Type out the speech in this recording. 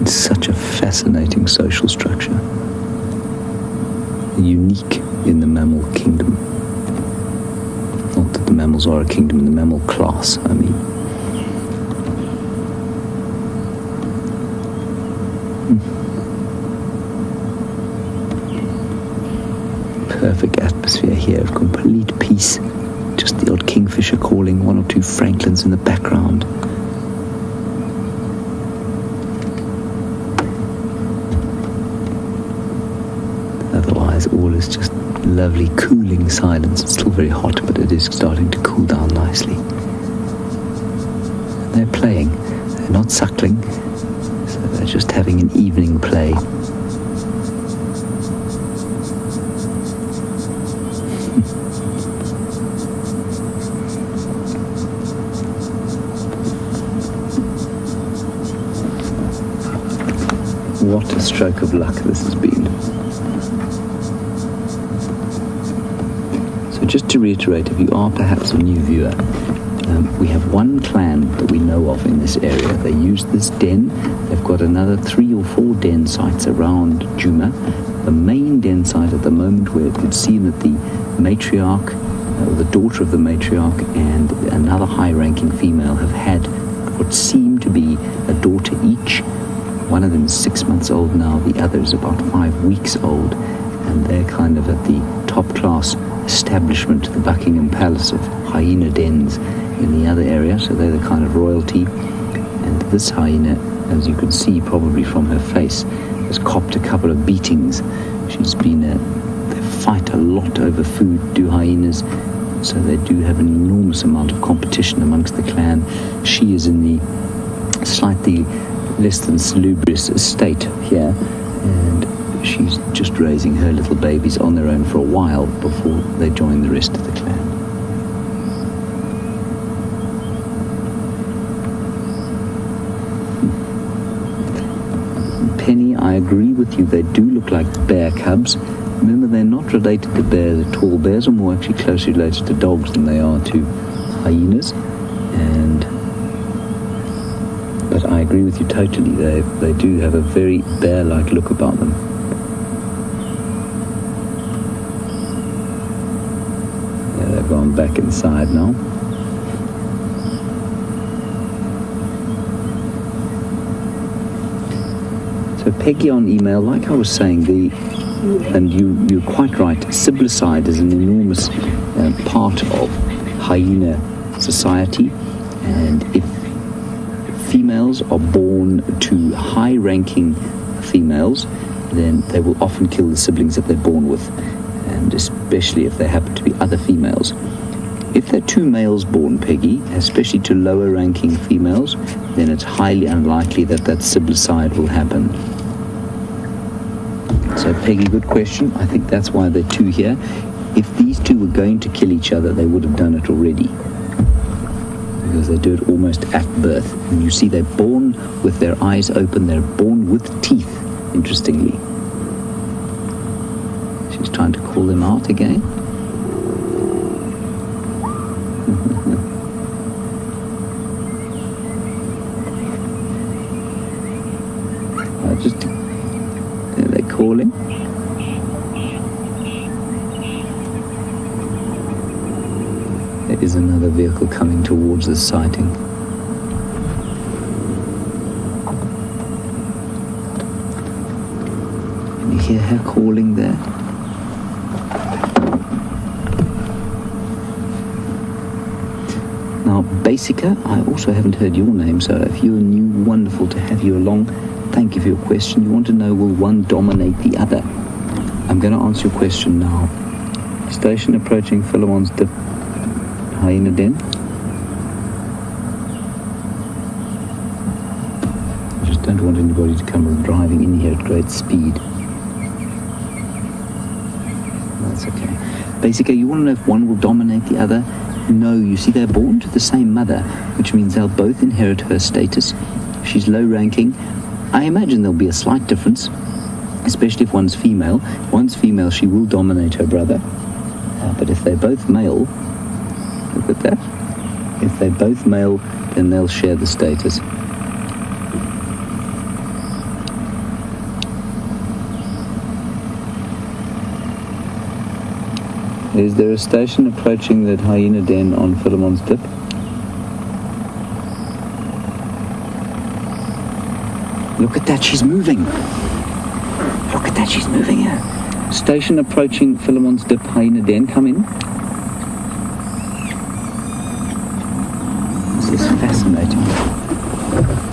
It's such a fascinating social structure, unique in the mammal kingdom. Not that the mammals are a kingdom, in the mammal class, I mean. Perfect atmosphere here of complete peace. Just the odd kingfisher calling, one or two francolins in the background. Otherwise, all is just lovely, cooling silence. It's still very hot, but it is starting to cool down nicely. And they're playing. They're not suckling, so they're just having an evening play. What a stroke of luck this has been. So just to reiterate, if you are perhaps a new viewer, we have one clan that we know of in this area. They use this den. They've got another 3 or 4 den sites around Juma. The main den site at the moment, where it would seem that the matriarch, or the daughter of the matriarch, and another high-ranking female have had what seem to be a daughter each. One of them is 6 months old now, the other is about 5 weeks old, and they're kind of at the top-class establishment, the Buckingham Palace of hyena dens in the other area, so they're the kind of royalty. And this hyena, as you can see probably from her face, has copped a couple of beatings. She's been, they fight a lot over food, do hyenas, so they do have an enormous amount of competition amongst the clan. She is in the slightly less than salubrious estate here, and she's just raising her little babies on their own for a while before they join the rest of the clan. Penny, I agree with you, they do look like bear cubs. Remember, they're not related to bears at all. Bears are more actually closely related to dogs than they are to hyenas, but I agree with you totally. They do have a very bear-like look about them. Yeah, they've gone back inside now. So Peggy on email, like I was saying, and you're quite right, siblicide is an enormous part of hyena society, and if females are born to high-ranking females, then they will often kill the siblings that they're born with, and especially if they happen to be other females. If they're 2 males born, Peggy, especially to lower-ranking females, then it's highly unlikely that siblicide will happen. So, Peggy, good question. I think that's why there are 2 here. If these 2 were going to kill each other, they would have done it already, because they do it almost at birth. And you see they're born with their eyes open, they're born with teeth, interestingly. She's trying to call them out again. They're calling. There is another vehicle coming towards this sighting. Can you hear her calling there? Now, Basica, I also haven't heard your name, so if you're new, wonderful to have you along. Thank you for your question. You want to know, will one dominate the other? I'm going to answer your question now. Station approaching Philemon's hyena den. I just don't want anybody to come driving in here at great speed. That's okay. Basically, you want to know if one will dominate the other? No, you see, they're born to the same mother, which means they'll both inherit her status. She's low-ranking. I imagine there'll be a slight difference, especially if one's female. If one's female, she will dominate her brother. But if they're both male, look at that. If they're both male, then they'll share the status. Is there a station approaching that hyena den on Philemon's Dip? Look at that, she's moving. Look at that, she's moving here. Station approaching Philemon's Dip, hyena den. Come in. This is fascinating.